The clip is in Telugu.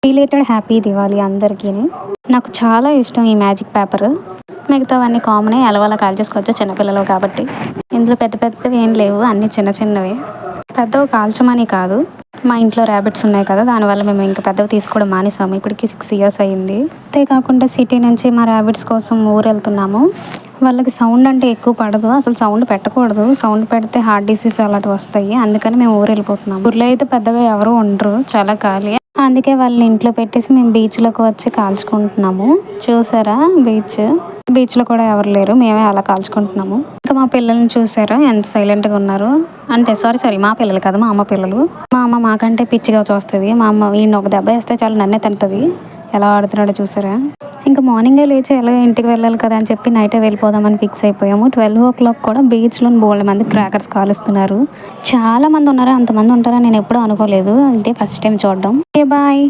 Related happy Diwali అందరికీని. నాకు చాలా ఇష్టం ఈ మ్యాజిక్ పేపర్. మిగతావన్నీ కామనే అలవలా కాల్చేసుకోవచ్చు చిన్నపిల్లలు కాబట్టి. ఇందులో పెద్ద పెద్దవి ఏం లేవు, అన్నీ చిన్న చిన్నవే. పెద్దవి కాల్చమని కాదు, మా ఇంట్లో ర్యాబిట్స్ ఉన్నాయి కదా, దానివల్ల మేము ఇంకా పెద్దవి తీసుకోవడం మానేసాము. ఇప్పటికి 6 years అయింది. అంతేకాకుండా సిటీ నుంచి మా ర్యాబిట్స్ కోసం ఊరు వెళ్తున్నాము. వాళ్ళకి సౌండ్ అంటే ఎక్కువ పడదు, అసలు సౌండ్ పెట్టకూడదు, సౌండ్ పెడితే హార్ట్ డిసీజ్ అలాంటివి వస్తాయి. అందుకని మేము ఊరు వెళ్ళిపోతున్నాము. ఊర్లో అయితే పెద్దగా ఎవరు ఉండరు, చాలా ఖాళీ. అందుకే వాళ్ళని ఇంట్లో పెట్టేసి మేము బీచ్లోకి వచ్చి కాల్చుకుంటున్నాము. చూసారా బీచ్లో కూడా ఎవరు లేరు, మేమే అలా కాల్చుకుంటున్నాము. ఇంకా మా పిల్లల్ని చూసారా ఎంత సైలెంట్గా ఉన్నారు. అంటే సారీ మా పిల్లలు కాదు, మా అమ్మ పిల్లలు. మా అమ్మ మాకంటే పిచ్చిగా చూస్తుంది. మా అమ్మ ఈయన ఒక దెబ్బ వేస్తే చాలా నన్నే తింటుంది. ఎలా ఆడుతున్నాడో చూసారా. ఇంకా మార్నింగే లేచి ఎలా ఇంటికి వెళ్ళాలి కదా అని చెప్పి నైటే వెళ్ళిపోదామని ఫిక్స్ అయిపోయాము. 12 o'clock కూడా బీచ్లో బోల్డ్ మంది క్రాకర్స్ కాలుస్తున్నారు. చాలా మంది ఉన్నారు, అంతమంది ఉంటారని నేను ఎప్పుడూ అనుకోలేదు. ఇదే ఫస్ట్ టైం చూడడం. Okay bye.